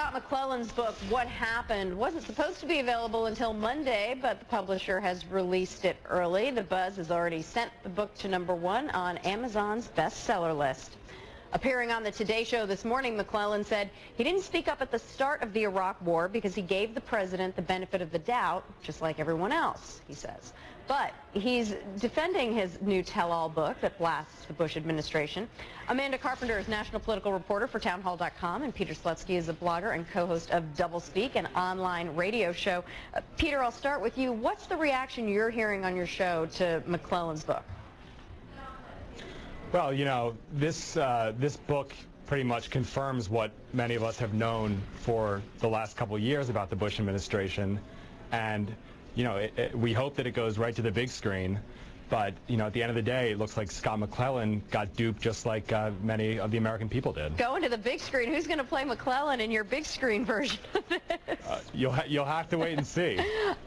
Scott McClellan's book, What Happened, wasn't supposed to be available until Monday, but the publisher has released it early. The buzz has already sent the book to #1 on Amazon's bestseller list. Appearing on the Today Show this morning, McClellan said he didn't speak up at the start of the Iraq War because he gave the president the benefit of the doubt, just like everyone else, he says. But he's defending his new tell-all book that blasts the Bush administration. Amanda Carpenter is national political reporter for townhall.com, and Peter Slutsky is a blogger and co-host of Doublespeak, an online radio show. Peter, I'll start with you. What's the reaction you're hearing on your show to McClellan's book? Well, you know, this book pretty much confirms what many of us have known for the last couple of years about the Bush administration. And, you know, we hope that it goes right to the big screen. But, you know, at the end of the day, it looks like Scott McClellan got duped just like many of the American people did. Going to the big screen. Who's going to play McClellan in your big screen version of this? You'll have to wait and see.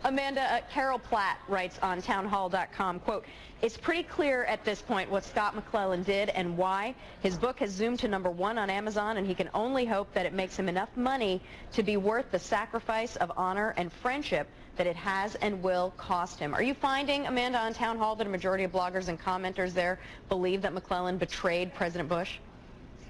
Amanda, Carol Platt writes on townhall.com, quote, "It's pretty clear at this point what Scott McClellan did and why. His book has zoomed to #1 on Amazon, and he can only hope that it makes him enough money to be worth the sacrifice of honor and friendship that it has and will cost him." Are you finding, Amanda, on Town Hall that a majority of bloggers and commenters there believe that McClellan betrayed President Bush?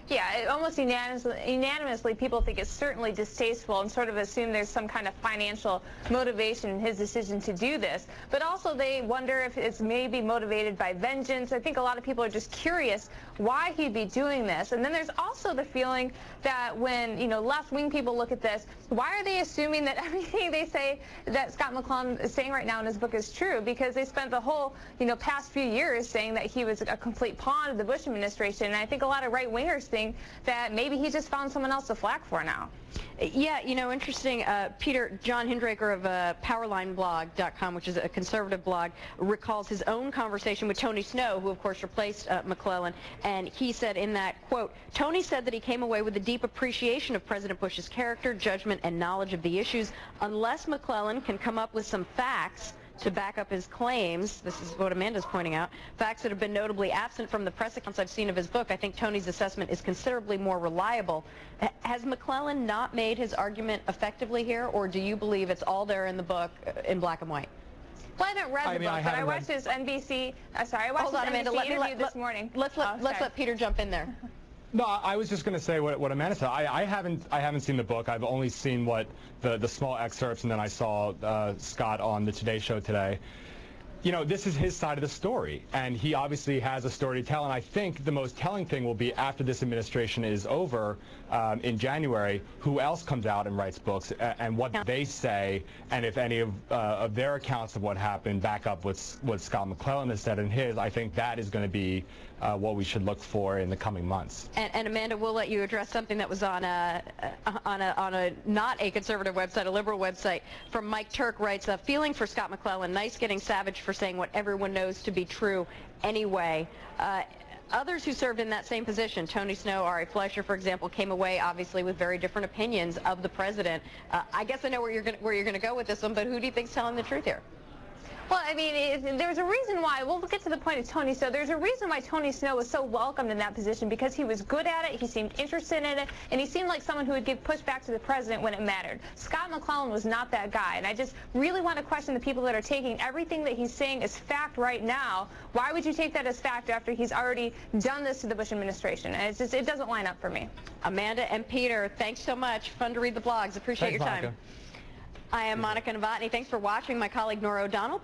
Yeah, almost unanimously, people think it's certainly distasteful and sort of assume there's some kind of financial motivation in his decision to do this. But also they wonder if it's maybe motivated by vengeance. I think a lot of people are just curious why he'd be doing this. And then there's also the feeling that when, you know, left-wing people look at this, why are they assuming that everything they say that Scott McClellan is saying right now in his book is true? Because they spent the whole, you know, past few years saying that he was a complete pawn of the Bush administration. And I think a lot of right-wingers think that maybe he just found someone else to flack for now. Yeah, you know, interesting. Peter, John Hindraker of PowerlineBlog.com, which is a conservative blog, recalls his own conversation with Tony Snow, who, of course, replaced McClellan. And he said in that, quote, "Tony said that he came away with a deep appreciation of President Bush's character, judgment, and knowledge of the issues. Unless McClellan can come up with some facts to back up his claims," this is what Amanda's pointing out, "facts that have been notably absent from the press accounts I've seen of his book, I think Tony's assessment is considerably more reliable." Has McClellan not made his argument effectively here, or do you believe it's all there in the book in black and white? Well, I haven't read the book, but I watched his NBC, I watched his NBC interview this morning. Let's let Peter jump in there. No, I was just going to say what Amanda said. I haven't seen the book. I've only seen what the small excerpts, and then I saw Scott on the Today Show today. You know, this is his side of the story, and he obviously has a story to tell. And I think the most telling thing will be after this administration is over in January, who else comes out and writes books and what they say, and if any of their accounts of what happened back up what Scott McClellan has said in his. I think that is going to be what we should look for in the coming months. And Amanda, we'll let you address something that was on a not a conservative website, a liberal website. From Mike Turk writes, "A feeling for Scott McClellan, nice getting savage for saying what everyone knows to be true anyway." Others who served in that same position, Tony Snow, Ari Fleischer, for example, came away obviously with very different opinions of the president. I guess I know where you're going to go with this one, but who do you think's telling the truth here? Well, I mean, there's a reason why. We'll get to the point of Tony Snow. There's a reason why Tony Snow was so welcomed in that position, because he was good at it, he seemed interested in it, and he seemed like someone who would give pushback to the president when it mattered. Scott McClellan was not that guy, and I just really want to question the people that are taking everything that he's saying as fact right now. Why would you take that as fact after he's already done this to the Bush administration? And it doesn't line up for me. Amanda and Peter, thanks so much. Fun to read the blogs. Appreciate your time. Monica. I am Monica Novotny. Thanks for watching. My colleague Nora O'Donnell